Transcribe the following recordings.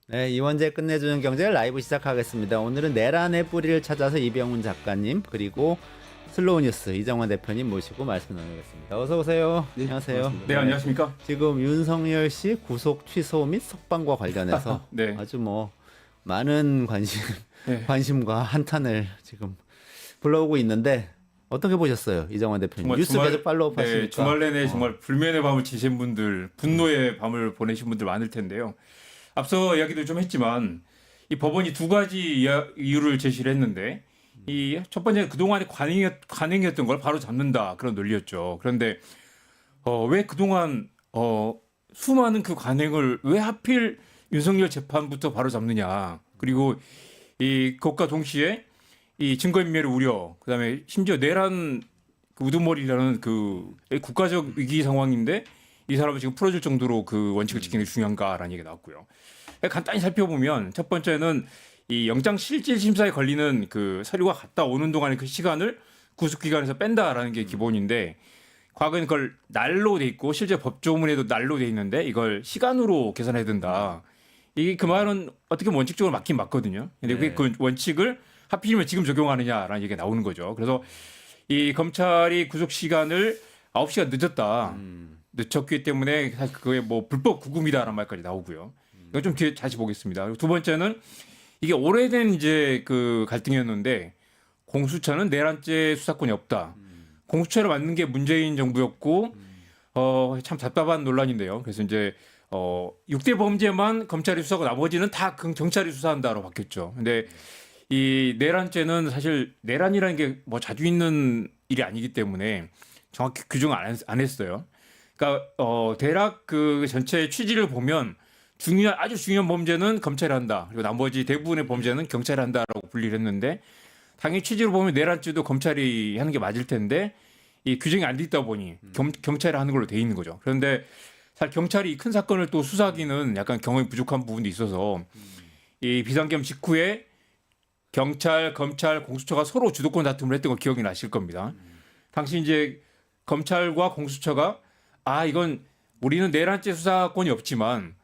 네, 이원재 끝내주는 경제 라이브 시작하겠습니다. 오늘은 내란의 뿌리를 찾아서 이병훈 작가님 그리고 슬로우 뉴스 이정환 대표님 모시고 말씀 나누겠습니다. 어서 오세요. 네, 안녕하세요. 반갑습니다. 네, 안녕하십니까? 지금 윤석열 씨 구속 취소 및 석방과 관련해서 네. 아주 뭐 많은 네. 관심과 한탄을 지금 불러오고 있는데 어떻게 보셨어요, 이정환 대표님? 뉴스 계속 팔로우 하시니까. 네, 주말 내내 정말 불면의 밤을 지신 분들, 분노의 밤을 보내신 분들 많을 텐데요. 앞서 이야기도 좀 했지만 이 법원이 두 가지 이유를 제시를 했는데 이 첫 번째 그동안의 관행이었던 걸 바로 잡는다 그런 논리였죠. 그런데 왜 그동안 수많은 그 관행을 왜 하필 윤석열 재판부터 바로 잡느냐. 그리고 이 그것과 동시에 이 증거인멸의 우려, 그다음에 심지어 내란 그 우두머리라는 그 국가적 위기 상황인데 이 사람을 지금 풀어줄 정도로 그 원칙을 지키는 게 중요한가라는 얘기가 나왔고요. 간단히 살펴보면 첫 번째는 이 영장 실질 심사에 걸리는 그 서류가 갔다 오는 동안의 그 시간을 구속기간에서 뺀다라는 게 기본인데 과거에는 그걸 날로 돼 있고 실제 법조문에도 날로 돼 있는데 이걸 시간으로 계산해야 된다. 이게 그 말은 어떻게 보면 원칙적으로 맞긴 맞거든요. 근데 네. 그 원칙을 하필이면 지금 적용하느냐라는 얘기가 나오는 거죠. 그래서 이 검찰이 구속 시간을 9시간 늦었다. 늦췄기 때문에 사실 그게 뭐 불법 구금이다라는 말까지 나오고요. 이건 좀 뒤에 다시 보겠습니다. 그리고 두 번째는 이게 오래된 이제 그 갈등이었는데 공수처는 내란죄 수사권이 없다. 공수처를 맡는 게 문재인 정부였고 참 답답한 논란인데요. 그래서 이제 6대 범죄만 검찰이 수사하고 나머지는 다 경찰이 수사한다로 바뀌었죠. 근데 이 내란죄는 사실 내란이라는 게 뭐 자주 있는 일이 아니기 때문에 정확히 규정을 안 했어요. 그러니까 대략 그 전체 취지를 보면 아주 중요한 범죄는 검찰이 한다. 그리고 나머지 대부분의 범죄는 경찰이 한다라고 분리를 했는데 당연히 취지로 보면 내란죄도 검찰이 하는 게 맞을 텐데 이 규정이 안 돼 있다 보니 경찰이 하는 걸로 돼 있는 거죠. 그런데 사실 경찰이 큰 사건을 또 수사하기는 약간 경험이 부족한 부분도 있어서 이 비상계엄 직후에 경찰, 검찰, 공수처가 서로 주도권 다툼을 했던 거 기억이 나실 겁니다. 당시 이제 검찰과 공수처가 이건 우리는 내란죄 수사권이 없지만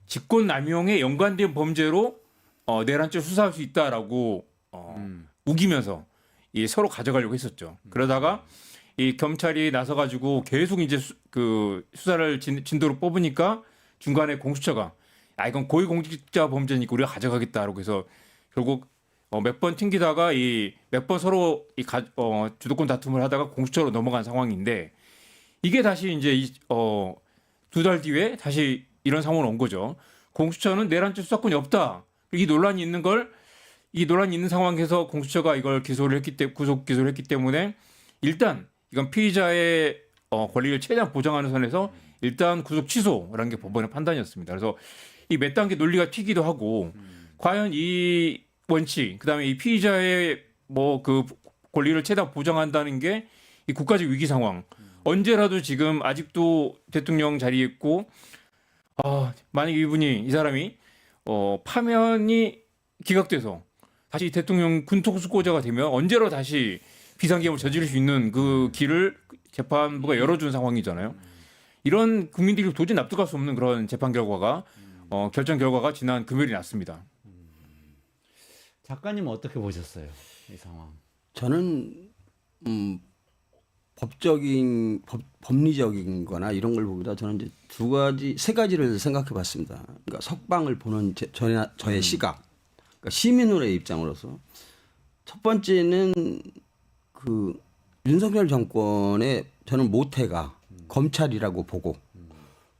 직권남용에 연관된 범죄로 내란죄 수사할 수 있다라고 우기면서 서로 가져가려고 했었죠. 그러다가 이 경찰이 나서가지고 계속 이제 그 수사를 진도로 뽑으니까 중간에 공수처가 이건 고위공직자 범죄니까 우리가 가져가겠다라고 해서 결국 몇 번 튕기다가 몇 번 서로 주도권 다툼을 하다가 공수처로 넘어간 상황인데 이게 다시 이제 2달 뒤에 다시 이런 상황으로 온 거죠. 공수처는 내란죄 수사권이 없다. 이 논란이 있는 상황에서 공수처가 이걸 구속 기소를 했기 때문에 일단 이건 피의자의 권리를 최대한 보장하는 선에서 일단 구속 취소라는 게 법원의 판단이었습니다. 그래서 이 몇 단계 논리가 튀기도 하고 과연 이 원칙, 그다음에 이 피의자의 뭐 그 권리를 최대한 보장한다는 게 이 국가적 위기 상황. 언제라도 지금 아직도 대통령 자리에 있고 만약 이 사람이 파면이 기각돼서 다시 대통령 군통수권자가 되면 언제라도 다시 비상계엄을 저지를 수 있는 그 길을 재판부가 열어준 상황이잖아요. 이런 국민들이 도저히 납득할 수 없는 그런 재판 결과가 결정 결과가 지난 금요일에 났습니다. 작가님 어떻게 보셨어요, 이 상황? 저는 법리적인 거나 이런 걸 보기보다 저는 이제 세 가지를 생각해 봤습니다. 그러니까 석방을 보는 저의 시각. 그러니까 시민으로의 입장으로서 첫 번째는 그 윤석열 정권의 저는 모태가 검찰이라고 보고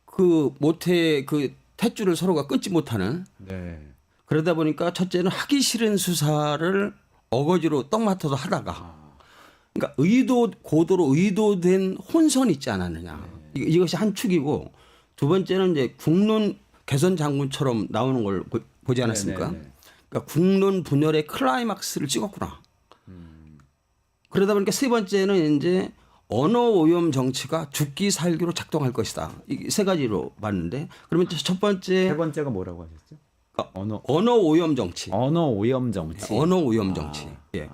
그 모태 그 탯줄을 서로가 끊지 못하는 네. 그러다 보니까 첫째는 하기 싫은 수사를 어거지로 떡 맡아서 하다가 그러니까 고도로 의도된 혼선이 있지 않았느냐. 이것이 한 축이고 두 번째는 이제 국론 개선 장군처럼 나오는 걸 보지 않았습니까? 네네네. 그러니까 국론 분열의 클라이막스를 찍었구나. 그러다 보니까 세 번째는 이제 언어 오염 정치가 죽기 살기로 작동할 것이다. 이 세 가지로 봤는데 그러면 첫 번째 세 번째가 뭐라고 하셨죠? 언어 오염 정치. 언어 오염 정치. 언어 오염 정치. 예.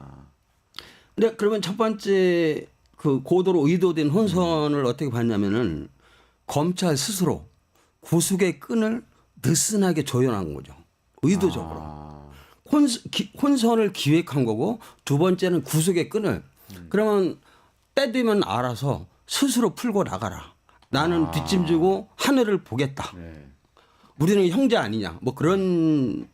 근데 그러면 첫 번째 그 고도로 의도된 혼선을 어떻게 봤냐면은 검찰 스스로 구속의 끈을 느슨하게 조여놓은 거죠. 의도적으로 아. 혼선을 기획한 거고 두 번째는 구속의 끈을 그러면 때 되면 알아서 스스로 풀고 나가라. 나는 뒷짐지고 하늘을 보겠다. 네. 우리는 형제 아니냐. 뭐 그런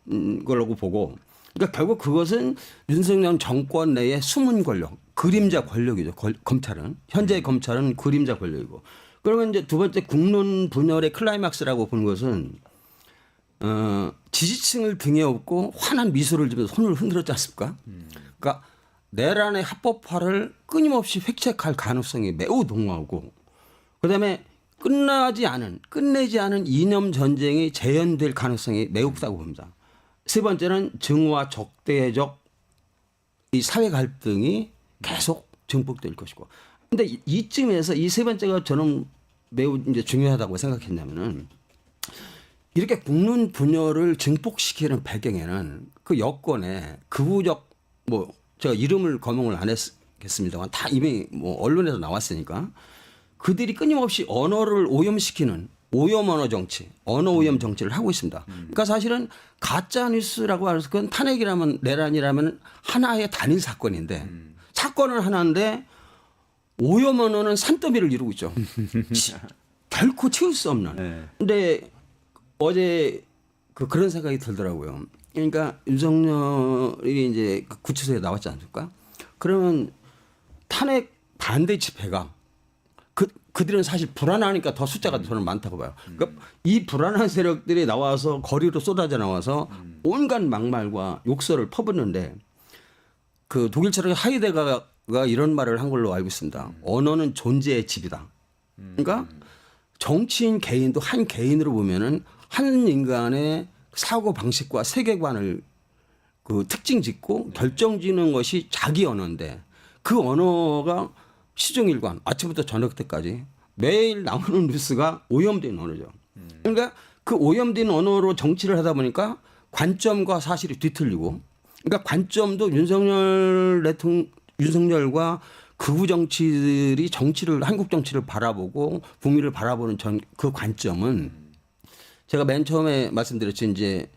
거라고 보고 그러니까 결국 그것은 윤석열 정권 내의 숨은 권력, 그림자 권력이죠. 검찰은 현재 검찰은 그림자 권력이고 그러면 이제 두 번째 국론 분열의 클라이막스라고 보는 것은 지지층을 등에 업고 환한 미소를 지면서 손을 흔들었지 않습니까? 그러니까 내란의 합법화를 끊임없이 획책할 가능성이 매우 농후하고 그다음에 끝내지 않은 이념 전쟁이 재현될 가능성이 매우 크다고 봅니다. 세 번째는 증오와 적대적 이 사회 갈등이 계속 증폭될 것이고. 근데 이쯤에서 이 세 번째가 저는 매우 이제 중요하다고 생각했냐면은 이렇게 국론 분열을 증폭시키는 배경에는 그 여권의 극우적 뭐 제가 이름을 거명을 안 했겠습니다만 다 이미 뭐 언론에서 나왔으니까 그들이 끊임없이 언어를 오염시키는 오염 언어 정치, 언어 오염 정치를 하고 있습니다. 그러니까 사실은 가짜 뉴스라고 해서 그건 탄핵이라면 내란이라면 하나의 단일 사건인데 사건은 하나인데 오염 언어는 산더미를 이루고 있죠. 결코 채울 수 없는. 네. 근데 어제 그런 생각이 들더라고요. 그러니까 윤석열이 이제 구치소에 나왔지 않습니까? 그러면 탄핵 반대 집회가 그들은 사실 불안하니까 더 숫자가 저는 많다고 봐요. 그러니까 이 불안한 세력들이 나와서 거리로 쏟아져 나와서 온갖 막말과 욕설을 퍼붓는데 그 독일 철학 하이데거가 이런 말을 한 걸로 알고 있습니다. 언어는 존재의 집이다. 그러니까 정치인 개인도 한 개인으로 보면은 한 인간의 사고 방식과 세계관을 그 특징 짓고 결정짓는 것이 자기 언어인데 그 언어가 시종일관 아침부터 저녁 때까지 매일 나오는 뉴스가 오염된 언어죠. 그러니까 그 오염된 언어로 정치를 하다 보니까 관점과 사실이 뒤틀리고 그러니까 관점도 윤석열과 극우 정치들이 정치를 한국 정치를 바라보고 국민을 바라보는 그 관점은 제가 맨 처음에 말씀드렸죠. 이제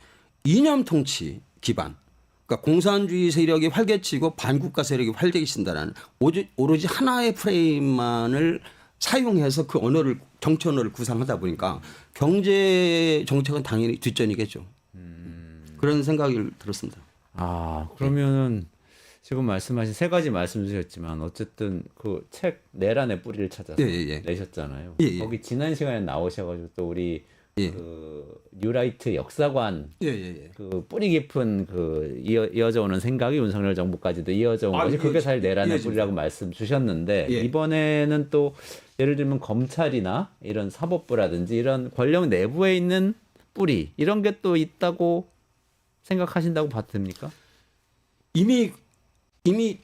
이념 통치 기반. 그러니까 공산주의 세력이 활개치고 반국가 세력이 활개친다는 오로지 하나의 프레임만을 사용해서 그 언어를 정치 언어를 구상하다 보니까 경제 정책은 당연히 뒷전이겠죠. 그런 생각이 들었습니다. 아, 그러면은 지금 말씀하신 세 가지 말씀 주셨지만 어쨌든 그 책 내란의 뿌리를 찾아서 내셨잖아요. 예, 예. 거기 지난 시간에 나오셔가지고 또 우리 예. 그 뉴라이트 역사관 예. 그 뿌리 깊은 그 이어져 오는 생각이 윤석열 정부까지도 이어져 온 것이 그게 사실 내란의 이어집니다. 뿌리라고 말씀 주셨는데 예. 이번에는 또 예를 들면 검찰이나 이런 사법부라든지 이런 권력 내부에 있는 뿌리 이런 게 또 있다고 생각하신다고 봐도 됩니까? 이미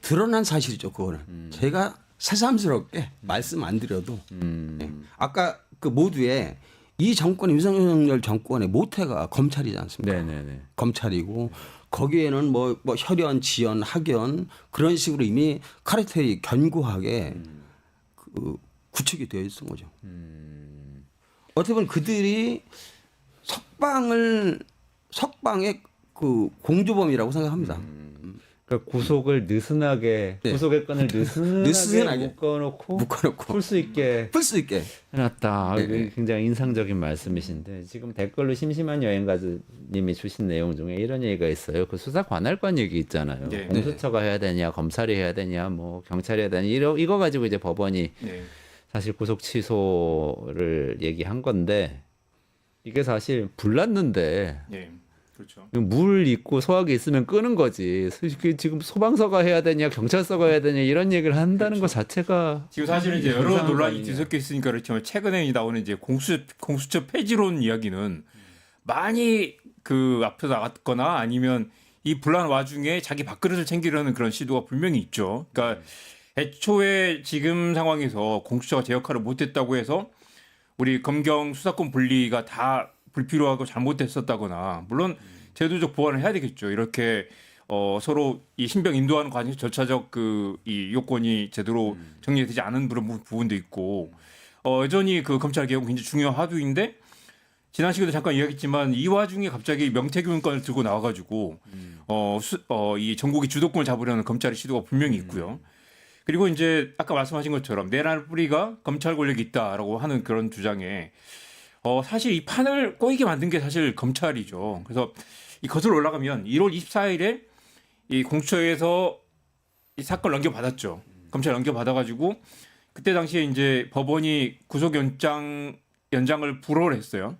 드러난 사실이죠. 그거는 제가 새삼스럽게 말씀 안 드려도 예. 아까 그 모두에 이 정권 윤석열 정권의 모태가 검찰이지 않습니까? 네네네. 검찰이고 거기에는 뭐 혈연, 지연, 학연 그런 식으로 이미 카르텔이 견고하게 그 구축이 되어 있는 거죠. 어떻게 보면 그들이 석방의 그 공주범이라고 생각합니다. 그러니까 구속을 느슨하게 구속의 끈을 느슨하게 묶어놓고 풀 수 있게 해놨다. 네. 굉장히 인상적인 말씀이신데 지금 댓글로 심심한 여행가님이 주신 내용 중에 이런 얘기가 있어요. 그 수사 관할관 얘기 있잖아요. 네. 공수처가 해야 되냐, 검찰이 해야 되냐, 뭐 경찰이 해야 되냐 이거 가지고 이제 법원이 네. 사실 구속 취소를 얘기한 건데 이게 사실 불났는데. 네. 그렇죠. 물 있고 소화기 있으면 끄는 거지. 지금 소방서가 해야 되냐, 경찰서가 해야 되냐 이런 얘기를 한다는 것 자체가 지금 사실은 이제 여러 이상한 거 논란이 아니냐. 뒤섞여 있으니까 그렇지만 최근에 나오는 이제 공수처 폐지론 이야기는 많이 그 앞서 나갔거나 아니면 이 불안 와중에 자기 밥그릇을 챙기려는 그런 시도가 분명히 있죠. 그러니까 애초에 지금 상황에서 공수처가 제 역할을 못했다고 해서 우리 검경 수사권 분리가 다 불필요하고 잘못됐었다거나 물론 제도적 보완을 해야 되겠죠. 이렇게 서로 이 신병 인도하는 과정에서 절차적 그 이 요건이 제대로 정리되지 않은 그런 부분도 있고 여전히 그 검찰 개혁은 굉장히 중요한 화두인데 지난 시간에도 잠깐 이야기했지만 이 와중에 갑자기 명태균 건을 들고 나와가지고 이 전국의 주도권을 잡으려는 검찰의 시도가 분명히 있고요. 그리고 이제 아까 말씀하신 것처럼 내란 뿌리가 검찰 권력이 있다라고 하는 그런 주장에 사실 이 판을 꼬이게 만든 게 사실 검찰이죠. 그래서 이 거슬러 올라가면 1월 24일에 이 공수처에서 이 사건 넘겨받았죠. 검찰 넘겨받아가지고 그때 당시에 이제 법원이 연장을 불허를 했어요.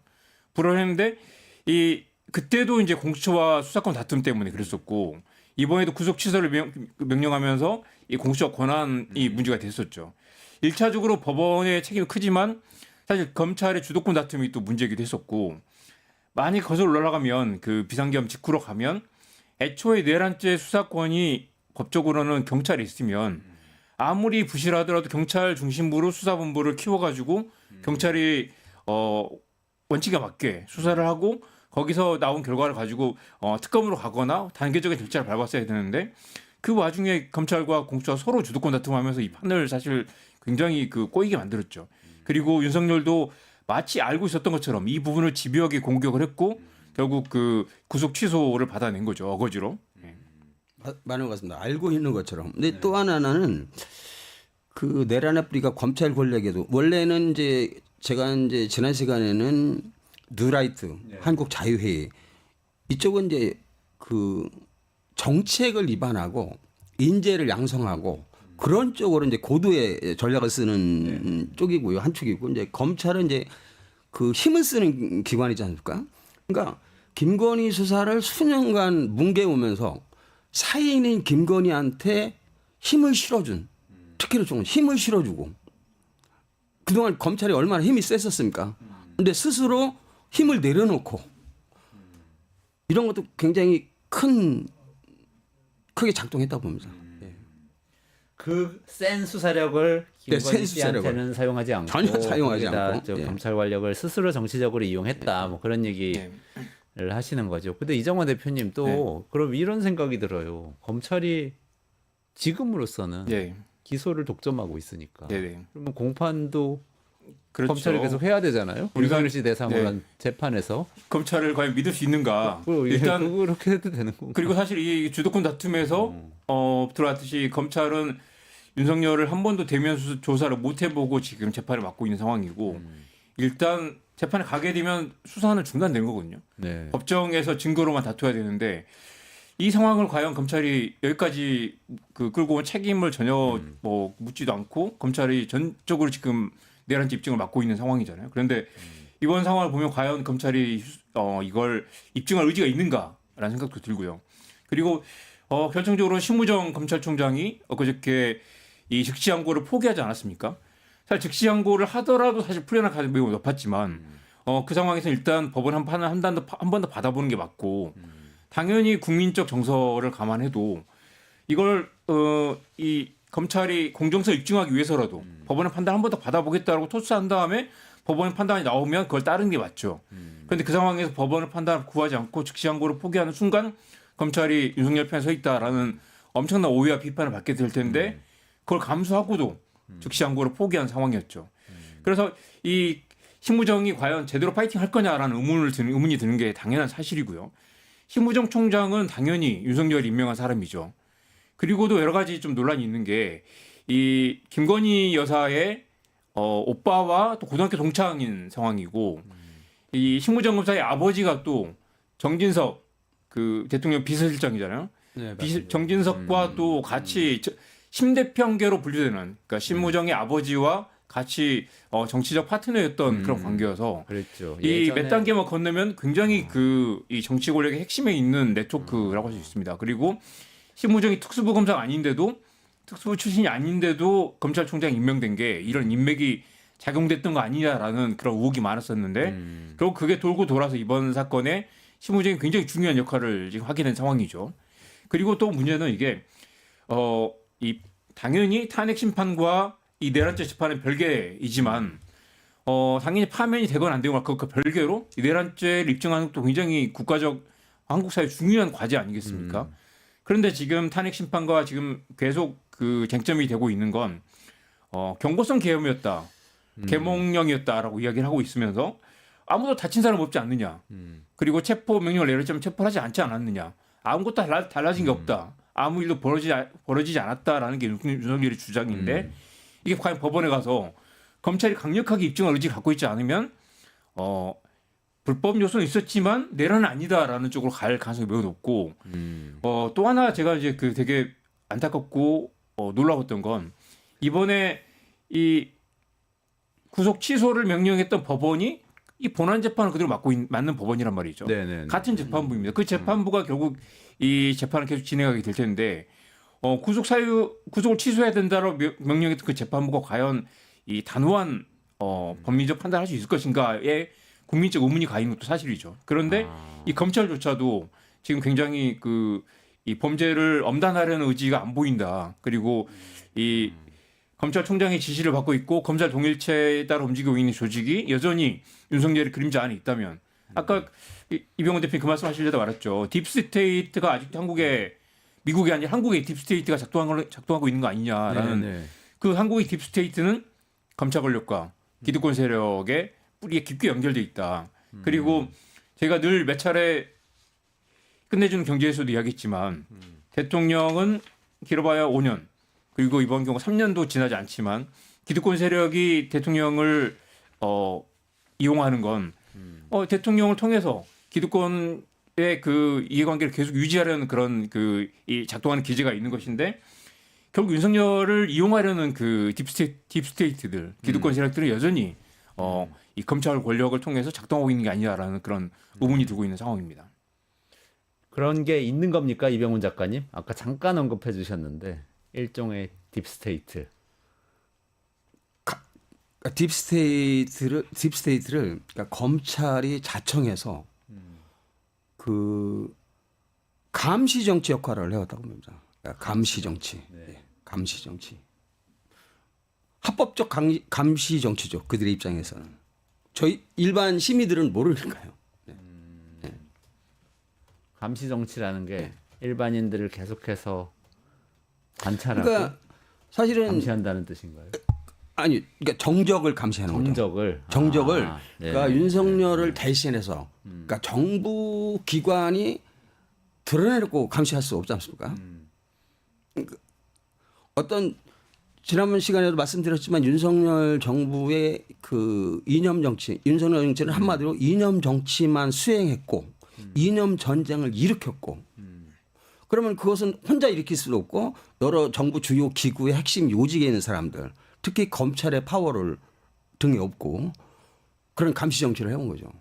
불허를 했는데 그때도 이제 공수처와 수사권 다툼 때문에 그랬었고 이번에도 구속 취소를 명령하면서 이 공수처 권한이 문제가 됐었죠. 1차적으로 법원의 책임이 크지만 사실 검찰의 주도권 다툼이 또 문제이기도 했었고 만약 거슬러 올라가면 그 비상계엄 직후로 가면 애초에 내란죄 수사권이 법적으로는 경찰에 있으면 아무리 부실하더라도 경찰 중심부로 수사본부를 키워가지고 경찰이 원칙에 맞게 수사를 하고 거기서 나온 결과를 가지고 특검으로 가거나 단계적인 절차를 밟았어야 되는데 그 와중에 검찰과 공수처가 서로 주도권 다툼하면서 이 판을 사실 굉장히 꼬이게 만들었죠. 그리고 윤석열도 마치 알고 있었던 것처럼 이 부분을 집요하게 공격을 했고 결국 그 구속 취소를 받아낸 거죠. 어거지로. 많은 것 같습니다. 알고 있는 것처럼. 근데 또 하나는 그 내란의 뿌리가 검찰 권력에도 원래는 이제 제가 이제 지난 시간에는 뉴라이트 한국 자유회의 이쪽은 이제 그 정책을 위반하고 인재를 양성하고 그런 쪽으로 이제 고도의 전략을 쓰는 쪽이고요. 한 축이고 이제 검찰은 이제 그 힘을 쓰는 기관이지 않습니까? 그러니까 김건희 수사를 수년간 뭉개오면서 사인인 김건희한테 힘을 실어준 특히나 좀 힘을 실어주고 그동안 검찰이 얼마나 힘이 셌었습니까? 근데 스스로 힘을 내려놓고 이런 것도 굉장히 크게 작동했다 봅니다. 그 센 수사력을 김건희 센 수사력을. 씨한테는 사용하지 않고 전혀 사용하지 거기다 않고. 저 검찰 권력을 스스로 정치적으로 이용했다. 뭐 그런 얘기를 하시는 거죠. 근데 이정환 대표님 또 그럼 이런 생각이 들어요. 검찰이 지금으로서는 기소를 독점하고 있으니까. 그러면 공판도 그렇죠. 검찰이 계속 해야 되잖아요. 윤석열 씨 대상으로 한 재판에서 검찰을 과연 믿을 수 있는가? 일단 그렇게 해도 되는 건가? 그리고 사실 이 주도권 다툼에서 들어왔듯이 검찰은 윤석열을 한 번도 대면 조사를 못 해보고 지금 재판을 맡고 있는 상황이고 일단 재판에 가게 되면 수사는 중단된 거거든요. 법정에서 증거로만 다투어야 되는데 이 상황을 과연 검찰이 여기까지 끌고 온 책임을 전혀 뭐 묻지도 않고 검찰이 전적으로 지금 내란죄 입증을 맡고 있는 상황이잖아요. 그런데 이번 상황을 보면 과연 검찰이 이걸 입증할 의지가 있는가라는 생각도 들고요. 그리고 결정적으로 심우정 검찰총장이 엊그저께 이 즉시항고를 포기하지 않았습니까? 사실 즉시항고를 하더라도 사실 풀려날 가능성이 매우 높았지만 그 상황에서 일단 법원 한 번 더 받아보는 게 맞고 당연히 국민적 정서를 감안해도 이걸 이 검찰이 공정성 입증하기 위해서라도 법원의 판단 한 번 더 받아보겠다라고 토스한 다음에 법원의 판단이 나오면 그걸 따르는 게 맞죠. 그런데 그 상황에서 법원의 판단을 구하지 않고 즉시항고를 포기하는 순간 검찰이 윤석열 편에 서 있다라는 엄청난 오해와 비판을 받게 될 텐데 그걸 감수하고도 즉시항고를 포기한 상황이었죠. 그래서 이 심우정이 과연 제대로 파이팅 할 거냐라는 의문이 드는 게 당연한 사실이고요. 심우정 총장은 당연히 윤석열이 임명한 사람이죠. 그리고도 여러 가지 좀 논란이 있는 게 이 김건희 여사의 오빠와 또 고등학교 동창인 상황이고 이 심우정 검사의 아버지가 또 정진석 그 대통령 비서실장이잖아요. 정진석과 또 같이 심대평계로 분류되는 그러니까 심우정의 아버지와 같이 정치적 파트너였던 그런 관계여서 그랬죠. 이 몇 단계만 건너면 굉장히 이 정치 권력의 핵심에 있는 네트워크라고 할 수 있습니다. 그리고 심우정이 특수부 검사가 아닌데도 특수부 출신이 아닌데도 검찰총장 임명된 게 이런 인맥이 작용됐던 거 아니냐라는 그런 의혹이 많았었는데 결국 그게 돌고 돌아서 이번 사건에 심우정이 굉장히 중요한 역할을 지금 하게 된 상황이죠. 그리고 또 문제는 이게 이 당연히 탄핵 심판과 이 내란죄 재판은 별개이지만 당연히 파면이 되건 안 되건 그 별개로 이 내란죄를 입증하는 것도 굉장히 국가적 한국 사회 중요한 과제 아니겠습니까? 그런데 지금 탄핵 심판과 지금 계속 그 쟁점이 되고 있는 건 경고성 계엄이었다, 계몽령이었다라고 이야기를 하고 있으면서 아무도 다친 사람 없지 않느냐. 그리고 체포 명령을 내렸지만 체포를 하지 않지 않았느냐. 아무것도 달라진 게 없다. 아무 일도 벌어지지 않았다라는 게 윤석열의 주장인데 이게 과연 법원에 가서 검찰이 강력하게 입증할 의지를 갖고 있지 않으면 불법 요소는 있었지만 내란은 아니다라는 쪽으로 갈 가능성이 매우 높고 또 하나 제가 이제 그 되게 안타깝고 놀라웠던 건 이번에 이 구속 취소를 명령했던 법원이 이 본안 재판을 그대로 맡는 법원이란 말이죠. 네네. 같은 재판부입니다. 그 재판부가 결국 이 재판을 계속 진행하게 될 텐데 구속을 취소해야 된다고 명령했던 그 재판부가 과연 이 단호한 법리적 판단을 할 수 있을 것인가에 국민적 의문이 가 있는 것도 사실이죠. 그런데 이 검찰조차도 지금 굉장히 이 범죄를 엄단하려는 의지가 안 보인다. 그리고 이 검찰총장의 지시를 받고 있고 검찰 동일체에 따라 움직이고 있는 조직이 여전히 윤석열의 그림자 안에 있다면 아까 이병헌 대표님 그 말씀하시려다 말았죠. 딥스테이트가 아직도 미국이 아니라 한국의 딥스테이트가 작동하고 있는 거 아니냐라는 네네. 그 한국의 딥스테이트는 검찰 권력과 기득권 세력의 뿌리에 깊게 연결돼 있다. 그리고 제가 늘 몇 차례 끝내주는 경제에서도 이야기했지만 대통령은 길어봐야 5년 그리고 이번 경우 3년도 지나지 않지만 기득권 세력이 대통령을 이용하는 건 대통령을 통해서 기득권의 그 이해관계를 계속 유지하려는 그런 이 작동하는 기제가 있는 것인데 결국 윤석열을 이용하려는 그 딥스테이트들 기득권 세력들은 여전히 이 검찰 권력을 통해서 작동하고 있는 게 아니냐라는 그런 의문이 들고 있는 상황입니다. 그런 게 있는 겁니까, 이병훈 작가님? 아까 잠깐 언급해 주셨는데 일종의 딥스테이트. 딥스테이트를 그러니까 검찰이 자청해서 그 감시 정치 역할을 해왔다고 봅니다. 그러니까 감시 정치, 네. 감시 정치, 합법적 감시 정치죠. 그들의 입장에서는 저희 일반 시민들은 모르니까요. 감시 정치라는 게 일반인들을 계속해서 관찰하고 그러니까 사실은 감시한다는 뜻인가요? 아니, 그러니까 정적을 감시하는 거죠. 정적을. 네. 그러니까 윤석열을 대신해서, 그러니까 정부 기관이 드러내고 감시할 수 없지 않습니까? 그러니까 어떤 지난번 시간에도 말씀드렸지만 윤석열 정부의 그 이념 정치, 윤석열 정치는 한마디로 이념 정치만 수행했고 이념 전쟁을 일으켰고. 그러면 그것은 혼자 일으킬 수도 없고 여러 정부 주요 기구의 핵심 요직에 있는 사람들, 특히 검찰의 파워를 등에 업고 그런 감시 정치를 해온 거죠.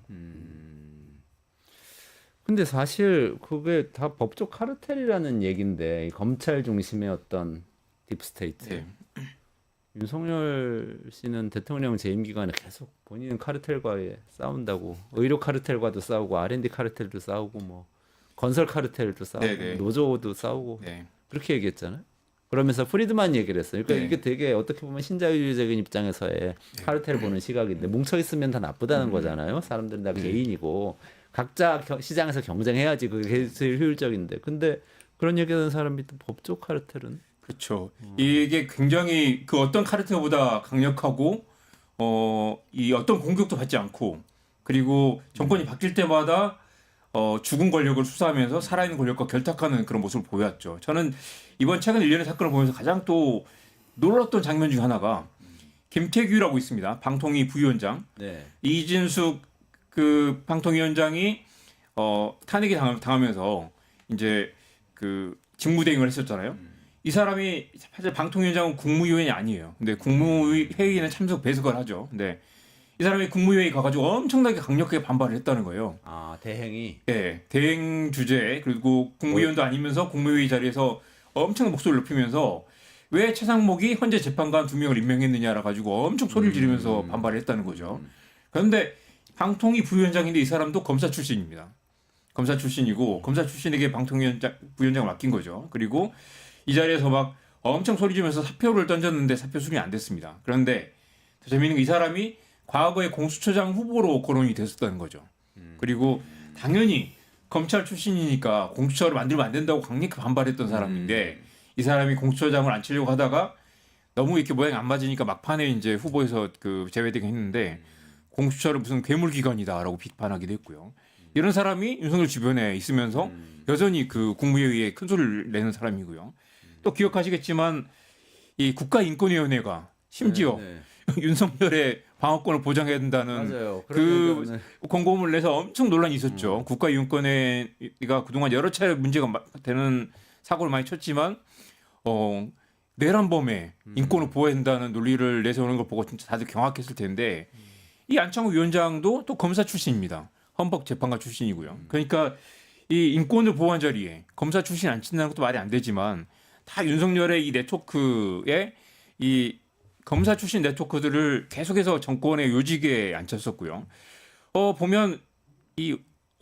근데 사실 그게 다 법적 카르텔이라는 얘기인데 이 검찰 중심의 어떤 딥스테이트. 네. 윤석열 씨는 대통령 재임 기간에 계속 본인은 카르텔과의 싸운다고 의료 카르텔과도 싸우고 R&D 카르텔도 싸우고 뭐 건설 카르텔도 싸우고 네네. 노조도 싸우고 네. 그렇게 얘기했잖아요. 그러면서 프리드만 얘기를 했어요. 그러니까 네. 이게 되게 어떻게 보면 신자유주의적인 입장에서의 카르텔 보는 시각인데 뭉쳐 있으면 다 나쁘다는 거잖아요. 사람들은 다 개인이고 각자 시장에서 경쟁해야지 그게 제일 효율적인데. 근데 그런 얘기하는 사람이 또 법적 카르텔은 그렇죠. 이게 굉장히 그 어떤 카르텔보다 강력하고 이 어떤 공격도 받지 않고 그리고 정권이 바뀔 때마다 죽은 권력을 수사하면서 살아있는 권력과 결탁하는 그런 모습을 보였죠. 저는 이번 최근 일련의 사건을 보면서 가장 또 놀랐던 장면 중 하나가 김태규라고 있습니다. 방통위 부위원장. 네. 이진숙 그 방통위원장이 탄핵이 당하면서 이제 그 직무대행을 했었잖아요. 이 사람이 사실 방통위원장은 국무위원이 아니에요. 근데 국무회의에는 참석 배석을 하죠. 근데 이 사람이 국무회의 가가지고 엄청나게 강력하게 반발을 했다는 거예요. 아 대행이. 네, 대행 주제에 그리고 국무위원도 아니면서 국무회의 자리에서 엄청 목소리를 높이면서 왜 최상목이 현재 재판관 2명을 임명했느냐라 가지고 엄청 소리를 지르면서 반발을 했다는 거죠. 그런데 방통위 부위원장인데 이 사람도 검사 출신입니다. 검사 출신이고 검사 출신에게 방통위원장 부위원장을 맡긴 거죠. 그리고 이 자리에서 막 엄청 소리 지르면서 사표를 던졌는데 사표 수준이 안 됐습니다. 그런데 더 재미있는 게 이 사람이 과거에 공수처장 후보로 거론이 됐었다는 거죠. 그리고 당연히 검찰 출신이니까 공수처를 만들면 안 된다고 강력히 반발했던 사람인데 이 사람이 공수처장을 앉히려고 하다가 너무 이렇게 모양이 안 맞으니까 막판에 이제 후보에서 그 제외되긴 했는데 공수처를 무슨 괴물기관이다라고 비판하기도 했고요. 이런 사람이 윤석열 주변에 있으면서 여전히 그 국무회의에 큰 소리를 내는 사람이고요. 또 기억하시겠지만 이 국가인권위원회가 심지어 네, 윤석열의 방어권을 보장해야 된다는 맞아요. 그 공고문을 내서 엄청 논란이 있었죠. 국가인권위가 그동안 여러 차례 문제가 되는 사고를 많이 쳤지만 내란범의 인권을 보호해야 된다는 논리를 내세우는 걸 보고 진짜 다들 경악했을 텐데 이 안창호 위원장도 또 검사 출신입니다. 헌법재판관 출신이고요. 그러니까 이 인권을 보호한 자리에 검사 출신 안 친다는 것도 말이 안 되지만 다 윤석열의 이 네트워크에 이 검사 출신 네트워크들을 계속해서 정권의 요직에 앉혔었고요. 보면 이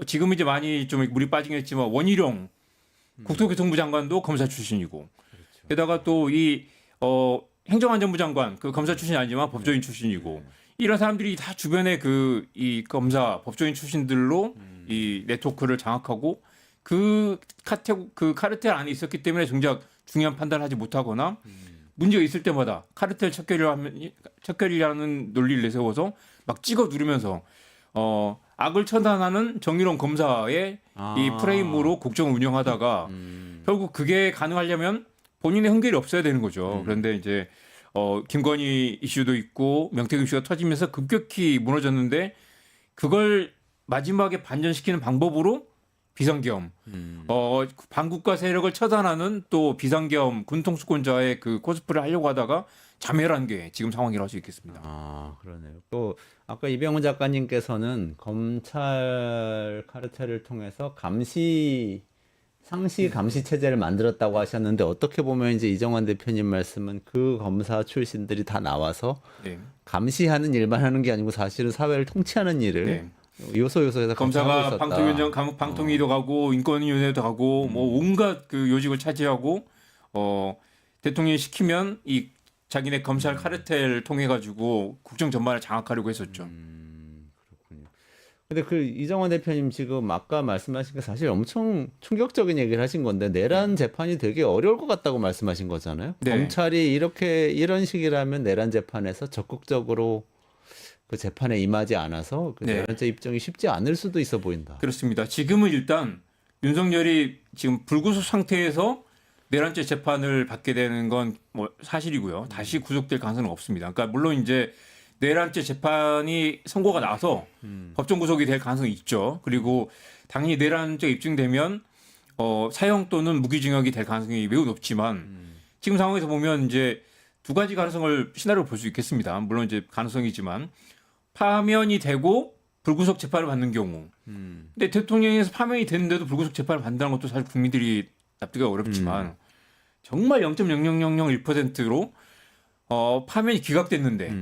지금 이제 많이 좀 물이 빠지긴 했지만 원희룡 국토교통부 장관도 검사 출신이고 게다가 또 이 행정안전부 장관 그 검사 출신이 아니지만 법조인 출신이고 이런 사람들이 다 주변에 그 이 검사 법조인 출신들로 이 네트워크를 장악하고 그 카르텔 안에 있었기 때문에 정작 중요한 판단을 하지 못하거나 문제가 있을 때마다 카르텔 척결이라는 논리를 내세워서 막 찍어 누르면서 악을 처단하는 정의로운 검사의 이 프레임으로 국정을 운영하다가 결국 그게 가능하려면 본인의 흥결이 없어야 되는 거죠. 그런데 이제 김건희 이슈도 있고 명태균 이슈가 터지면서 급격히 무너졌는데 그걸 마지막에 반전시키는 방법으로 비상계엄, 반국가 세력을 처단하는 또 비상계엄 군통수권자의 그 코스프레를 하려고 하다가 자멸한 게 지금 상황이라고 할 수 있겠습니다. 아, 그러네요. 또 아까 이병훈 작가님께서는 검찰 카르텔을 통해서 상시 감시 체제를 만들었다고 하셨는데 어떻게 보면 이제 이정환 대표님 말씀은 그 검사 출신들이 다 나와서 네. 감시하는 일만 하는 게 아니고 사실은 사회를 통치하는 일을 네. 요소에서 검사가 방통위원장, 방통위도 가고 인권위원회도 가고 뭐 온갖 그 요직을 차지하고 대통령이 시키면 이 자기네 검찰 카르텔을 통해 가지고 국정 전반을 장악하려고 했었죠. 그렇군요. 근데 그 이정환 대표님 지금 아까 말씀하신 게 사실 엄청 충격적인 얘기를 하신 건데 내란 재판이 되게 어려울 것 같다고 말씀하신 거잖아요. 네. 검찰이 이런 식이라면 내란 재판에서 적극적으로 그 재판에 임하지 않아서 그 네. 내란죄 입증이 쉽지 않을 수도 있어 보인다. 그렇습니다. 지금은 일단 윤석열이 지금 불구속 상태에서 내란죄 재판을 받게 되는 건 뭐 사실이고요. 다시 구속될 가능성은 없습니다. 그러니까 물론 이제 내란죄 재판이 선고가 나서 법정 구속이 될 가능성이 있죠. 그리고 당연히 내란죄 입증되면 사형 또는 무기징역이 될 가능성이 매우 높지만 지금 상황에서 보면 이제 두 가지 가능성을 시나리오를 볼 수 있겠습니다. 물론 이제 가능성이지만 파면이 되고 불구속 재판을 받는 경우. 근데 대통령에서 파면이 됐는데도 불구속 재판을 받는다는 것도 사실 국민들이 납득하기 어렵지만 정말 0.0001%로 파면이 기각됐는데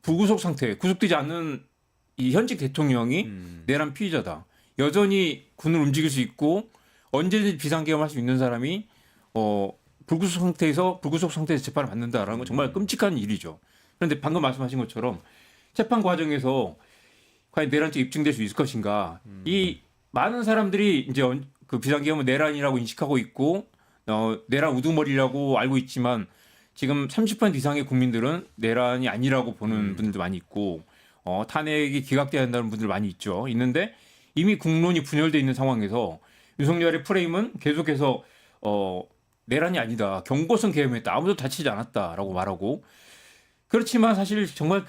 불구속 상태, 구속되지 않는 이 현직 대통령이 내란 피의자다. 여전히 군을 움직일 수 있고 언제든지 비상계엄할 수 있는 사람이 불구속 상태에서 재판을 받는다라는 건 정말 끔찍한 일이죠. 그런데 방금 말씀하신 것처럼 재판 과정에서 과연 내란죄 입증될 수 있을 것인가? 이 많은 사람들이 이제 그 비상계엄은 내란이라고 인식하고 있고 내란 우두머리라고 알고 있지만 지금 30% 이상의 국민들은 내란이 아니라고 보는 분들도 많이 있고 탄핵이 기각돼야 한다는 분들 많이 있는데 이미 국론이 분열돼 있는 상황에서 윤석열의 프레임은 계속해서 내란이 아니다. 경고성 계엄했다. 아무도 다치지 않았다라고 말하고 그렇지만 사실 정말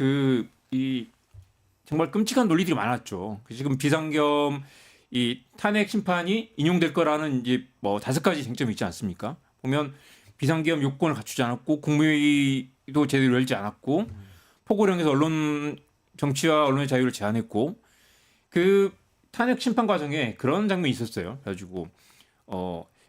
정말 끔찍한 논리들이 많았죠. 지금 비상계엄 이 탄핵 심판이 인용될 거라는 이제 뭐 5가지 쟁점이 있지 않습니까? 보면 비상계엄 요건을 갖추지 않았고 국무회의도 제대로 열지 않았고 포고령에서 정치와 언론의 자유를 제한했고 그 탄핵 심판 과정에 그런 장면이 있었어요. 그래가지고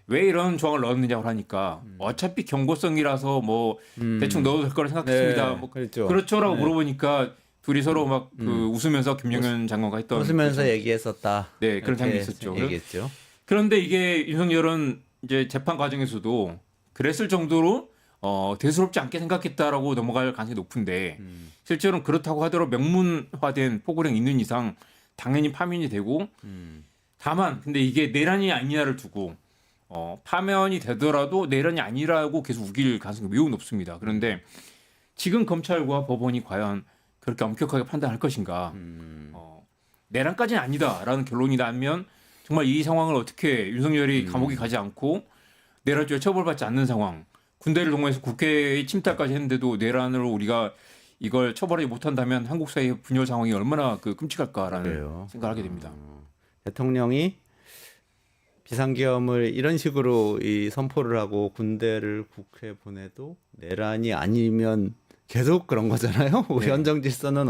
왜 이런 조항을 넣었느냐고 하니까 어차피 경고성이라서 뭐 대충 넣어도 될 거라 생각했습니다. 네, 뭐 그렇죠. 그렇죠라고 네. 물어보니까 둘이 서로 막 웃으면서 김용현 장관과 했던 웃으면서 얘기했었다. 네, 그런 장면이 이렇게 있었죠. 얘기했죠. 그런데 이게 윤석열은 이제 재판 과정에서도 그랬을 정도로 대수롭지 않게 생각했다라고 넘어갈 가능성이 높은데 실제로는 그렇다고 하더라도 명문화된 포고령이 있는 이상 당연히 파면이 되고 다만 근데 이게 내란이 아니냐를 두고 파면이 되더라도 내란이 아니라고 계속 우길 가능성이 매우 높습니다. 그런데 지금 검찰과 법원이 과연 그렇게 엄격하게 판단할 것인가. 내란까지는 아니다라는 결론이 나면 정말 이 상황을 어떻게 윤석열이 감옥에 가지 않고 내란죄 처벌받지 않는 상황, 군대를 동원해서 국회의 침탈까지 했는데도 내란으로 우리가 이걸 처벌하지 못한다면 한국 사회의 분열 상황이 얼마나 그 끔찍할까라는 그래요. 생각을 하게 됩니다. 대통령이 비상계엄을 이런 식으로 이 선포를 하고 군대를 국회에 보내도 내란이 아니면 계속 그런 거잖아요. 네. 현정 질서는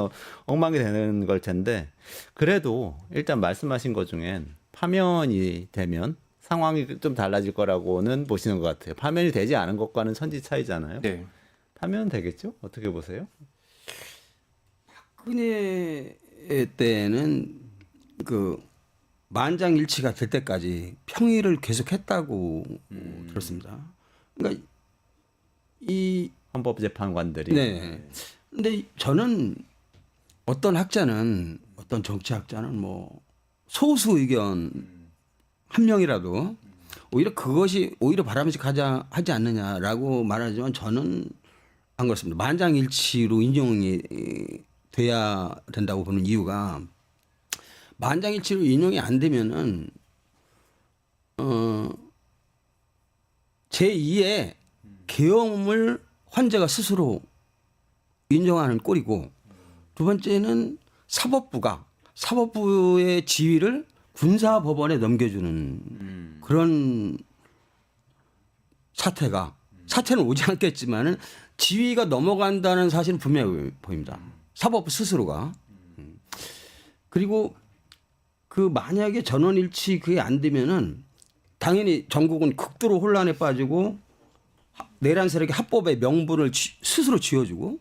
엉망이 되는 걸 텐데 그래도 일단 말씀하신 것 중엔 파면이 되면 상황이 좀 달라질 거라고는 보시는 것 같아요. 파면이 되지 않은 것과는 천지 차이잖아요. 네. 파면 되겠죠? 어떻게 보세요? 박근혜 때는 그 만장일치가 될 때까지 평의를 계속했다고 들었습니다. 그러니까 이 헌법재판관들이 네. 근데 저는 어떤 학자는 어떤 정치학자는 뭐 소수 의견 한 명이라도 오히려 그것이 오히려 바람직하지 않느냐라고 말하지만 저는 안 그렇습니다. 만장일치로 인용이 돼야 된다고 보는 이유가 만장일치로 인용이 안 되면은 제2의 계엄을 헌재가 스스로 인정하는 꼴이고 두 번째는 사법부의 지위를 군사법원에 넘겨주는 그런 사태는 오지 않겠지만은 지위가 넘어간다는 사실은 분명히 보입니다. 사법부 스스로가. 그리고 그 만약에 전원일치 그게 안 되면은 당연히 전국은 극도로 혼란에 빠지고 내란 세력의 합법의 명분을 스스로 쥐어주고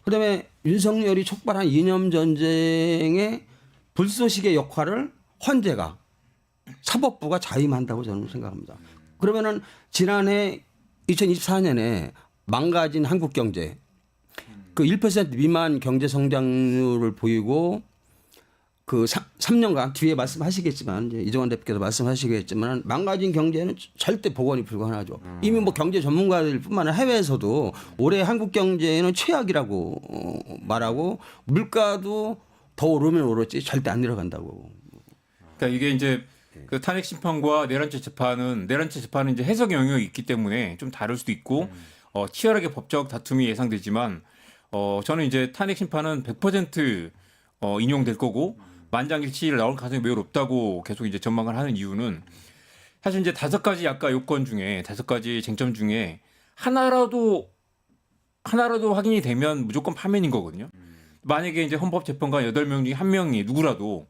그다음에 윤석열이 촉발한 이념 전쟁의 불쏘시개 역할을 헌재가 사법부가 자임한다고 저는 생각합니다. 그러면은 지난해 2024년에 망가진 한국 경제 그 1% 미만 경제 성장률을 보이고 그 3년간 뒤에 말씀하시겠지만 이제 이종환 대표께서 말씀하시겠지만 망가진 경제는 절대 복원이 불가능하죠. 이미 뭐 경제 전문가들뿐만 아니라 해외에서도 올해 한국 경제는 최악이라고 말하고 물가도 더 오르면 오르지 절대 안 내려간다고. 그러니까 이게 이제 그 탄핵 심판과 내란죄 재판은 이제 해석 영역이 있기 때문에 좀 다를 수도 있고 치열하게 법적 다툼이 예상되지만 저는 이제 탄핵 심판은 100% 인용될 거고 만장일치를 나올 가능성이 매우 높다고 계속 이제 전망을 하는 이유는 사실 이제 5가지 아까 요건 중에 5가지 쟁점 중에 하나라도 확인이 되면 무조건 파면인 거거든요. 만약에 이제 헌법재판관 8명 중에 1명이 누구라도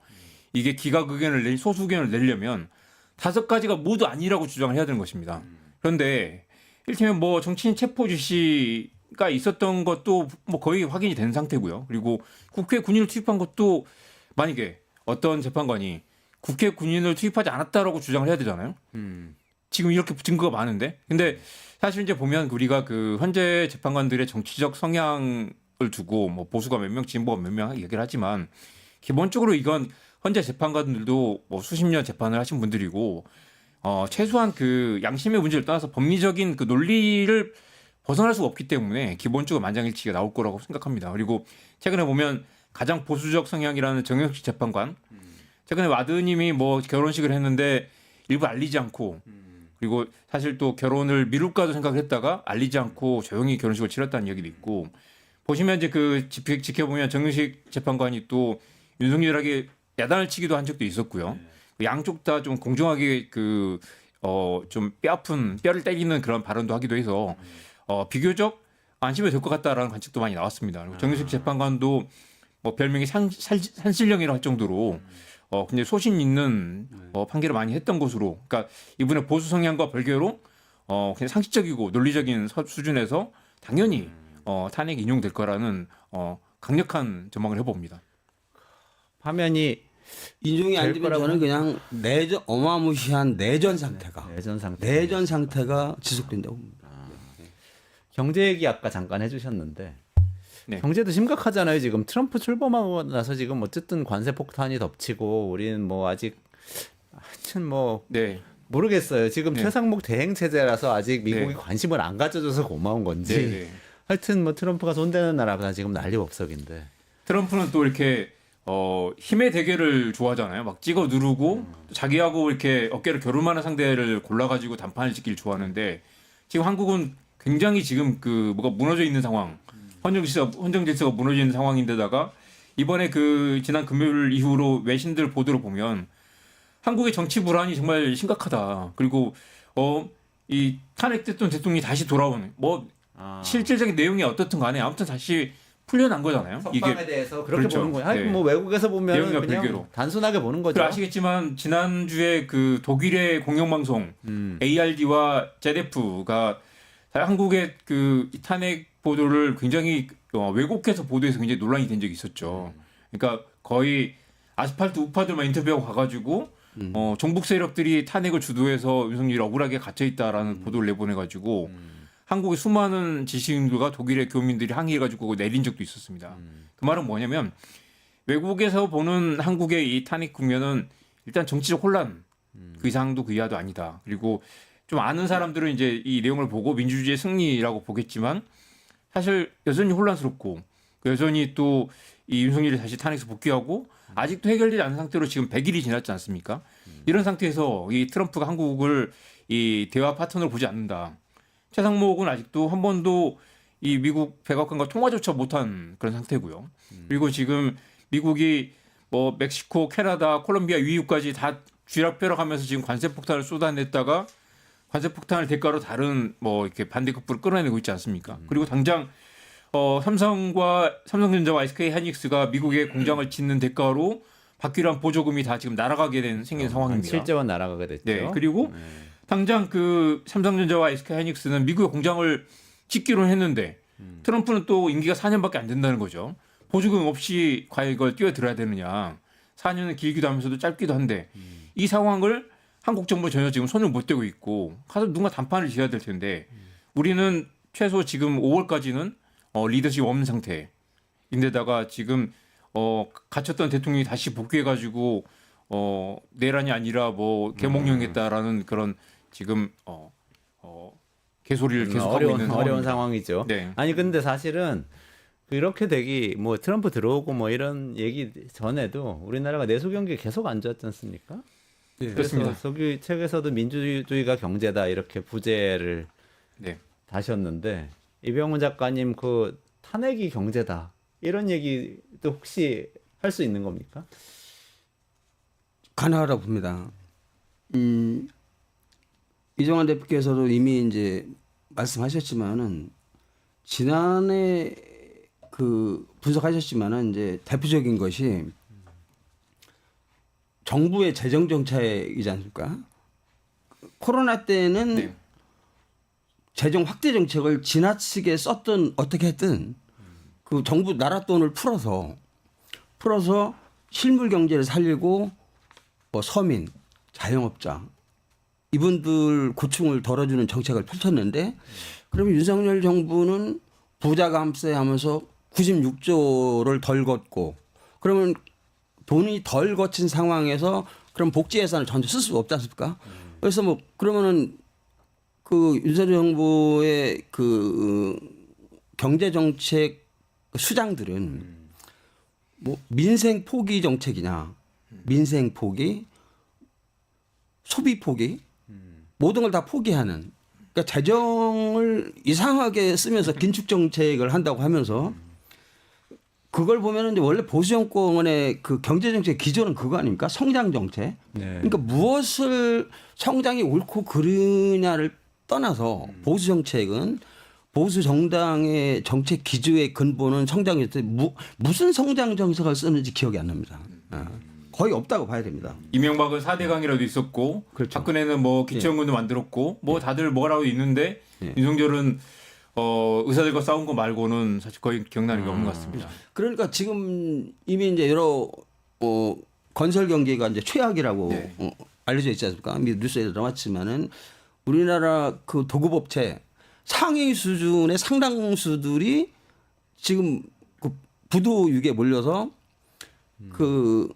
이게 기각 의견을 소수 의견을 내려면 5가지가 모두 아니라고 주장을 해야 되는 것입니다. 그런데 이를테면 뭐 정치인 체포 지시가 있었던 것도 뭐 거의 확인이 된 상태고요. 그리고 국회 군인을 투입한 것도 만약에 어떤 재판관이 국회 군인을 투입하지 않았다라고 주장을 해야 되잖아요. 지금 이렇게 증거가 많은데. 근데 사실 이제 보면 우리가 그 현재 재판관들의 정치적 성향을 두고 뭐 보수가 몇 명, 진보가 몇 명 얘기를 하지만 기본적으로 이건 현재 재판관들도 뭐 수십 년 재판을 하신 분들이고 최소한 그 양심의 문제를 떠나서 법리적인 그 논리를 벗어날 수가 없기 때문에 기본적으로 만장일치가 나올 거라고 생각합니다. 그리고 최근에 보면 가장 보수적 성향이라는 정영식 재판관 최근에 와드님이 뭐 결혼식을 했는데 일부 알리지 않고 그리고 사실 또 결혼을 미룰까도 생각을 했다가 알리지 않고 조용히 결혼식을 치렀다는 얘기도 있고 보시면 이제 그 지켜보면 정영식 재판관이 또 윤석열에게 야단을 치기도 한 적도 있었고요. 양쪽 다 좀 공정하게 그 좀 뼈아픈 뼈를 때리는 그런 발언도 하기도 해서 비교적 안심이 될 것 같다라는 관측도 많이 나왔습니다. 그리고 정영식 재판관도 뭐 별명이 산신령이라 할 정도로 굉장히 소신 있는 판결을 많이 했던 것으로, 그러니까 이분의 보수 성향과 별개로 그냥 상식적이고 논리적인 수준에서 당연히 탄핵 인용될 거라는 강력한 전망을 해봅니다. 파면이 인용이 안 되면 저는 그냥 어마무시한 내전 상태가 지속된다고 봅니다. 경제 얘기 아까 잠깐 해주셨는데 네. 경제도 심각하잖아요. 지금 트럼프 출범하고 나서 지금 어쨌든 관세 폭탄이 덮치고 우리는 뭐 아직 하여튼 뭐 네. 모르겠어요. 지금 네. 최상목 대행 체제라서 아직 미국이 네. 관심을 안 가져줘서 고마운 건지 네. 하여튼 뭐 트럼프가 손대는 나라보다 지금 난리법석인데. 트럼프는 또 이렇게 힘의 대결을 좋아하잖아요. 막 찍어 누르고 자기하고 이렇게 어깨를 겨룰만한 상대를 골라가지고 단판을 짓기를 좋아하는데 지금 한국은 굉장히 지금 그 뭐가 무너져 있는 상황, 헌정 질서가 무너져 있는 상황인데다가 이번에 그 지난 금요일 이후로 외신들 보도를 보면 한국의 정치 불안이 정말 심각하다. 그리고 이 탄핵됐던 대통령이 다시 돌아오는 뭐 실질적인 내용이 어떻든 간에 아무튼 다시 풀려난 거잖아요. 석방에 대해서 그렇게 그렇죠. 보는 거예요. 네. 뭐 외국에서 보면 내용과 그냥 별개로. 단순하게 보는 거죠. 아시겠지만 지난주에 그 독일의 공영방송 ARD와 ZDF가 한국의 그 탄핵 보도를 굉장히 왜곡해서 보도해서 굉장히 논란이 된 적이 있었죠. 그러니까 거의 아스팔트 우파들만 인터뷰하고 가가지고 종북 세력들이 탄핵을 주도해서 윤석열이 억울하게 갇혀 있다라는 보도를 내보내가지고 한국의 수많은 지식인들과 독일의 교민들이 항의해가지고 내린 적도 있었습니다. 그 말은 뭐냐면 외국에서 보는 한국의 이 탄핵 국면은 일단 정치적 혼란 그 이상도 그 이하도 아니다. 그리고 좀 아는 사람들은 이제 이 내용을 보고 민주주의의 승리라고 보겠지만 사실 여전히 혼란스럽고 여전히 또 이 윤석열이 다시 탄핵에서 복귀하고 아직도 해결되지 않은 상태로 지금 100일이 지났지 않습니까? 이런 상태에서 이 트럼프가 한국을 이 대화 파트너로 보지 않는다. 최상목은 아직도 한 번도 이 미국 백악관과 통화조차 못한 그런 상태고요. 그리고 지금 미국이 뭐 멕시코, 캐나다, 콜롬비아, 유유까지 다 쥐락펴락하면서 지금 관세 폭탄을 쏟아냈다가 관세 폭탄을 대가로 다른 뭐 이렇게 반대급부를 끌어내고 있지 않습니까? 그리고 당장 삼성전자와 SK 하이닉스가 미국의 공장을 짓는 대가로 받기로 한 보조금이 다 지금 날아가게 된 생긴 상황입니다. 7조 원 날아가게 됐죠. 네, 그리고 당장 그 삼성전자와 SK 하이닉스는 미국의 공장을 짓기로 했는데 트럼프는 또 임기가 4년밖에 안 된다는 거죠. 보조금 없이 과연 이걸 뛰어들어야 되느냐. 4년은 길기도 하면서도 짧기도 한데 이 상황을 한국 정부 전혀 지금 손을 못 대고 있고 가서 누군가 단판을 지어야 될 텐데 우리는 최소 지금 5월까지는 리더십 없는 상태인데다가 지금 갇혔던 대통령이 다시 복귀해가지고 내란이 아니라 뭐 개몽령했다라는 그런 지금 개소리를 계속하고 있는 어려운 상황이죠. 네. 아니 근데 사실은 이렇게 되기 뭐 트럼프 들어오고 뭐 이런 얘기 전에도 우리나라가 내수 경기 계속 안 좋았지 않습니까? 네. 그래서 그렇습니다. 소위 책에서도 민주주의가 경제다 이렇게 부제를 네. 다셨는데 이병훈 작가님 그 탄핵이 경제다 이런 얘기도 혹시 할 수 있는 겁니까? 가능하다고 봅니다. 이정환 대표께서도 이미 이제 말씀하셨지만은 지난해 그 분석하셨지만은 이제 대표적인 것이 정부의 재정 정책이지 않습니까? 코로나 때는 네. 재정 확대 정책을 지나치게 썼든 어떻게 했든 그 정부 나라 돈을 풀어서 실물 경제를 살리고 뭐 서민, 자영업자 이분들 고충을 덜어주는 정책을 펼쳤는데 그러면 윤석열 정부는 부자 감세 하면서 96조를 덜 걷고 그러면 돈이 덜 거친 상황에서 그럼 복지 예산을 전혀 쓸 수 없지 않습니까? 그래서 뭐 그러면은 그 윤석열 정부의 그 경제 정책 수장들은 뭐 민생 포기 정책이냐, 민생 포기, 소비 포기 모든 걸 다 포기하는. 그러니까 재정을 이상하게 쓰면서 긴축 정책을 한다고 하면서 그걸 보면은 이제 원래 보수 정권의 그 경제 정책 기조는 그거 아닙니까? 성장 정책. 네. 그러니까 무엇을 성장이 옳고 그르냐를 떠나서 보수 정책은 보수 정당의 정책 기조의 근본은 성장이었을 때 무슨 성장 정책을 쓰는지 기억이 안 납니다. 거의 없다고 봐야 됩니다. 이명박은 4대 강이라도 있었고 그렇죠. 박근혜는 뭐 기초연금도 만들었고 뭐 다들 뭐라고 있는데 윤석열은 의사들과 싸운 거 말고는 사실 거의 기억나는 게 없는 것 같습니다. 그러니까 지금 이미 이제 여러 건설 경기가 이제 최악이라고 네. 알려져 있지 않습니까? 뉴스에 나왔지만은 우리나라 그 도급업체 상위 수준의 상당수들이 지금 그 부도 위기에 몰려서 그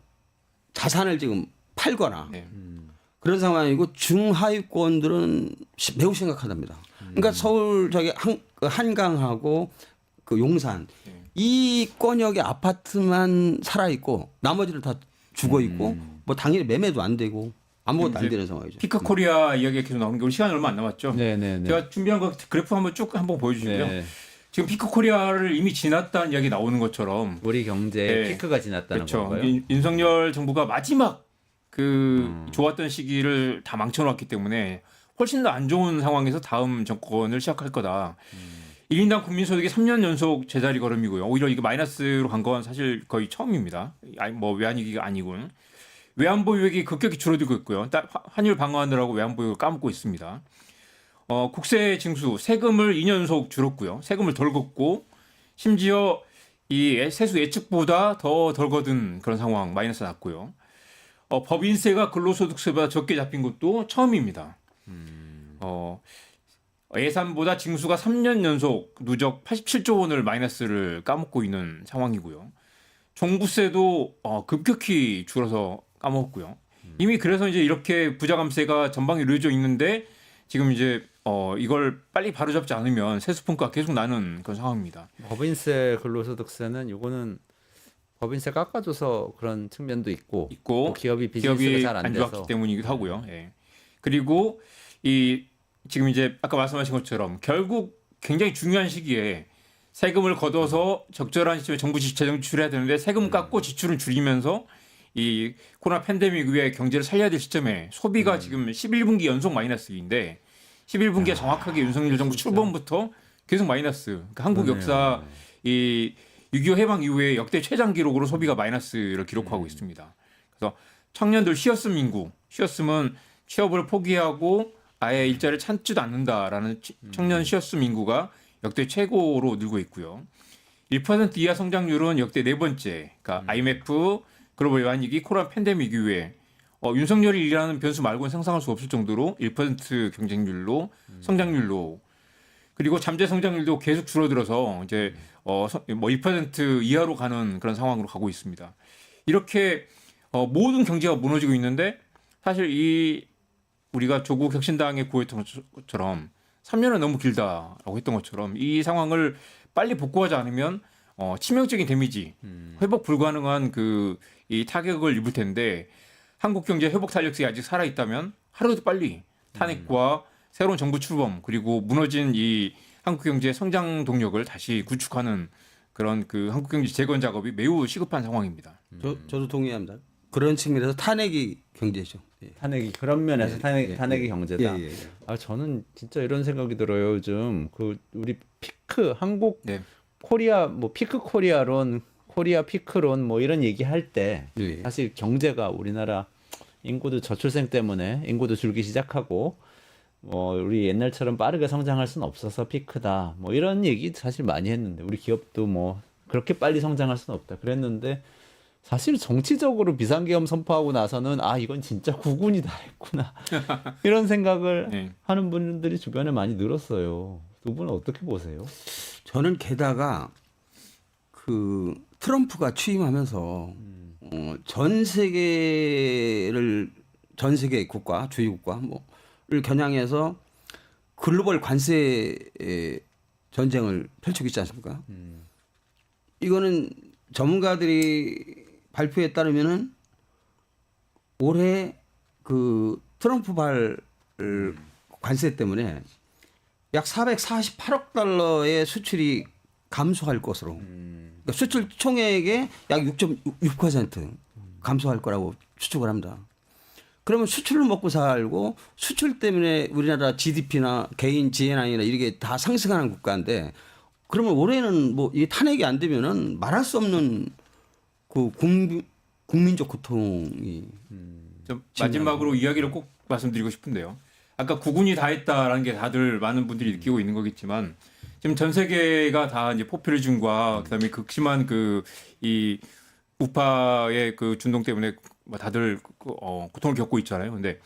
자산을 지금 팔거나 네. 그런 상황이고 중하위권들은 매우 심각하답니다. 그러니까 서울 저기 그 한강하고 그 용산 네. 이 권역의 아파트만 살아 있고 나머지를 다 죽어 있고 뭐 당연히 매매도 안 되고 아무것도 안 되는 상황이죠. 피크 코리아 이야기가 계속 나오는 게 우리 시간이 얼마 안 남았죠. 네네네. 제가 준비한 거 그래프 한번 쭉 한번 보여주시고요. 네. 지금 피크 코리아를 이미 지났다는 이야기 나오는 것처럼 우리 경제 네. 피크가 지났다는 그렇죠. 건가요? 윤석열 정부가 마지막 그 좋았던 시기를 다 망쳐놨기 때문에 훨씬 더 안 좋은 상황에서 다음 정권을 시작할 거다. 1인당 국민소득이 3년 연속 제자리 걸음이고요. 오히려 이거 마이너스로 간 건 사실 거의 처음입니다. 아니, 뭐 외환위기가 아니고는. 외환보유액이 급격히 줄어들고 있고요. 환율 방어하느라고 외환보유액을 까먹고 있습니다. 국세 징수 세금을 2년 연속 줄었고요. 세금을 덜 걷고 심지어 이 세수 예측보다 더 덜 거둔 그런 상황 마이너스 났고요. 법인세가 근로소득세보다 적게 잡힌 것도 처음입니다. 예산보다 징수가 3년 연속 누적 87조 원을 마이너스를 까먹고 있는 상황이고요. 종부세도 급격히 줄어서 까먹었고요. 이미 그래서 이제 이렇게 부자 감세가 전방에 이루어져 있는데 지금 이제 이걸 빨리 바로잡지 않으면 세수 평가가 계속 나는 그런 상황입니다. 법인세 근로소득세는 요거는 법인세 깎아줘서 그런 측면도 있고 또 기업이 비즈니스가 잘 안 안 돼서 좋았기 때문이기도 하고요. 예. 그리고 이 지금 이제 아까 말씀하신 것처럼 결국 굉장히 중요한 시기에 세금을 걷어서 적절한 시점에 정부 재정 지출해야 되는데 세금 깎고 지출은 줄이면서 이 코로나 팬데믹 이후에 경제를 살려야 될 시점에 소비가 지금 11분기 연속 마이너스인데 11분기에 정확하게 윤석열 정부 출범부터 계속 마이너스. 그러니까 한국 역사 이 6.25 해방 이후에 역대 최장 기록으로 소비가 마이너스를 기록하고 있습니다. 그래서 청년들 쉬었으면 취업을 포기하고 아예 일자리를 찾지도 않는다라는 청년 쉬었음 인구가 역대 최고로 늘고 있고요. 1% 이하 성장률은 역대 네 번째. 그러니까 IMF, 글로벌 외환위기, 코로나 팬데믹 이후에 윤석열이 일하는 변수 말고는 상상할 수 없을 정도로 1% 경쟁률로 성장률로 그리고 잠재 성장률도 계속 줄어들어서 이제 뭐 1% 이하로 가는 그런 상황으로 가고 있습니다. 이렇게 모든 경제가 무너지고 있는데 사실 이 우리가 조국 혁신당에 구했던 것처럼 3년은 너무 길다라고 했던 것처럼 이 상황을 빨리 복구하지 않으면 치명적인 데미지, 회복 불가능한 이 타격을 입을 텐데 한국 경제 회복 탄력성이 아직 살아 있다면 하루도 빨리 탄핵과 새로운 정부 출범 그리고 무너진 이 한국 경제의 성장 동력을 다시 구축하는 그런 그 한국 경제 재건 작업이 매우 시급한 상황입니다. 저도 동의합니다. 그런 측면에서 탄핵이 경제죠. 예. 탄핵이 그런 면에서 탄핵이 경제다. 예. 저는 진짜 이런 생각이 들어요. 요즘 우리 피크 한국 네. 코리아 뭐 피크 코리아론 코리아 피크론 뭐 이런 얘기할 때 예. 사실 경제가 우리나라 인구도 저출생 때문에 인구도 줄기 시작하고 우리 옛날처럼 빠르게 성장할 수는 없어서 피크다. 뭐 이런 얘기 사실 많이 했는데 우리 기업도 뭐 그렇게 빨리 성장할 수는 없다. 그랬는데 사실 정치적으로 비상계엄 선포하고 나서는 이건 진짜 국운이다 했구나. 이런 생각을 네. 하는 분들이 주변에 많이 늘었어요. 두 분은 어떻게 보세요? 저는 게다가 트럼프가 취임하면서 전 세계 국가, 주요국가 뭐를 겨냥해서 글로벌 관세 전쟁을 펼치고 있지 않습니까? 이거는 전문가들이 발표에 따르면은 올해 트럼프발 관세 때문에 약 448억 달러의 수출이 감소할 것으로. 그러니까 수출 총액의 약 6.6% 감소할 거라고 추측을 합니다. 그러면 수출을 먹고 살고 수출 때문에 우리나라 GDP나 개인 GNI나 이게 다 상승하는 국가인데 그러면 올해는 이 탄핵이 안 되면은 말할 수 없는 국민적 고통이. 좀 마지막으로 이야기를 꼭 말씀드리고 싶은데요. 아까 국운이 다 했다라는 게 다들 많은 분들이 느끼고 있는 거겠지만 지금 전 세계가 다 이제 포퓰리즘과 그다음에 극심한 이 우파의 준동 때문에 다들 고통을 겪고 있잖아요. 근데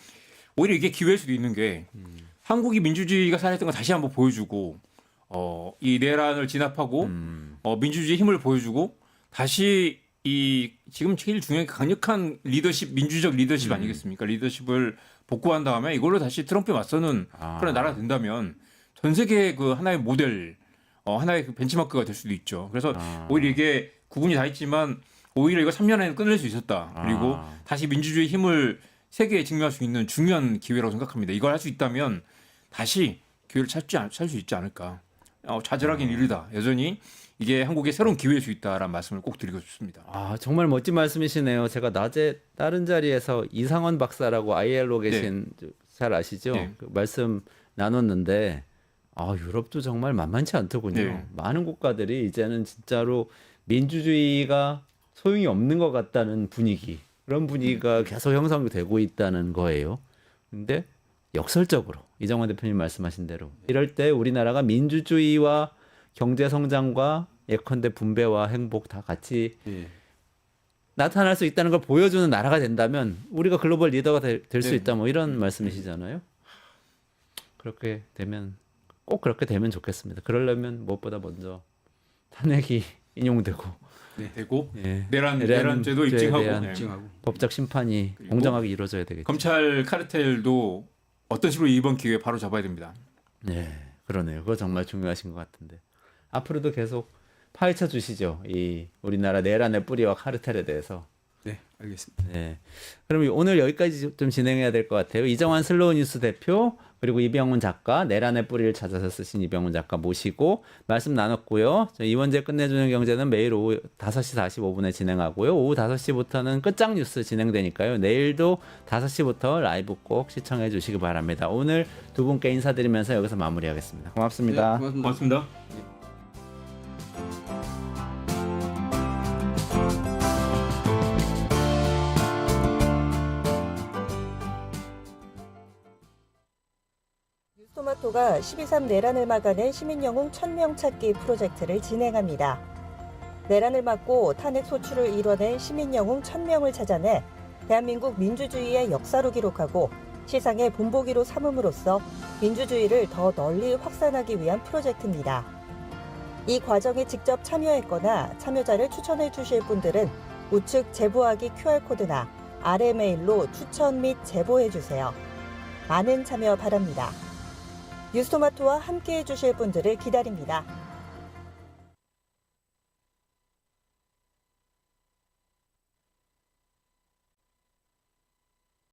오히려 이게 기회일 수도 있는 게 한국이 민주주의가 살아있던 걸 다시 한번 보여주고 이 내란을 진압하고 민주주의의 힘을 보여주고 다시 지금 제일 중요한 강력한 리더십, 민주적 리더십 아니겠습니까? 리더십을 복구한 다음에 이걸로 다시 트럼프에 맞서는 그런 나라가 된다면 전 세계의 하나의 모델 하나의 그 벤치마크가 될 수도 있죠. 그래서 오히려 이게 구분이 다 있지만 오히려 이거 3년 안에 끝낼 수 있었다. 그리고 다시 민주주의 힘을 세계에 증명할 수 있는 중요한 기회라고 생각합니다. 이걸 할 수 있다면 다시 기회를 찾을 수 있지 않을까. 좌절하긴 이르다. 여전히 이게 한국의 새로운 기회일 수 있다라는 말씀을 꼭 드리고 싶습니다. 정말 멋진 말씀이시네요. 제가 낮에 다른 자리에서 이상원 박사라고 ILO 계신 잘 아시죠? 그 말씀 나눴는데 유럽도 정말 만만치 않더군요. 많은 국가들이 이제는 진짜로 민주주의가 소용이 없는 것 같다는 분위기, 그런 분위기가 계속 형성되고 있다는 거예요. 근데 역설적으로 이정환 대표님 말씀하신 대로 이럴 때 우리나라가 민주주의와 경제 성장과 예컨대 분배와 행복 다 같이 나타날 수 있다는 걸 보여주는 나라가 된다면 우리가 글로벌 리더가 될 수 있다, 뭐 이런 말씀이시잖아요. 그렇게 되면 꼭 그렇게 되면 좋겠습니다. 그러려면 무엇보다 먼저 탄핵이 인용되고 되고 내란죄도 입증하고 법적 심판이 공정하게 이루어져야 되겠죠. 검찰 카르텔도 어떤 식으로 이번 기회에 바로 잡아야 됩니다. 네, 그러네요. 그거 정말 중요하신 것 같은데 앞으로도 계속 파헤쳐 주시죠. 이 우리나라 내란의 뿌리와 카르텔에 대해서. 네, 알겠습니다. 네, 그럼 오늘 여기까지 좀 진행해야 될 것 같아요. 이정환 슬로우 뉴스 대표 그리고 이병훈 작가, 내란의 뿌리를 찾아서 쓰신 이병훈 작가 모시고 말씀 나눴고요. 이원재 끝내주는 경제는 매일 오후 5시 45분에 진행하고요. 오후 5시부터는 끝장 뉴스 진행되니까요. 내일도 5시부터 라이브 꼭 시청해 주시기 바랍니다. 오늘 두 분께 인사드리면서 여기서 마무리하겠습니다. 고맙습니다. 네, 고맙습니다. 뉴스토마토가 12.3 내란을 막아낸 시민영웅 1000명 찾기 프로젝트를 진행합니다. 내란을 막고 탄핵 소추를 이뤄낸 시민영웅 1000명을 찾아내 대한민국 민주주의의 역사로 기록하고 시상의 본보기로 삼음으로써 민주주의를 더 널리 확산하기 위한 프로젝트입니다. 이 과정에 직접 참여했거나 참여자를 추천해 주실 분들은 우측 제보하기 QR코드나 아래 메일로 추천 및 제보해 주세요. 많은 참여 바랍니다. 뉴스토마토와 함께해 주실 분들을 기다립니다.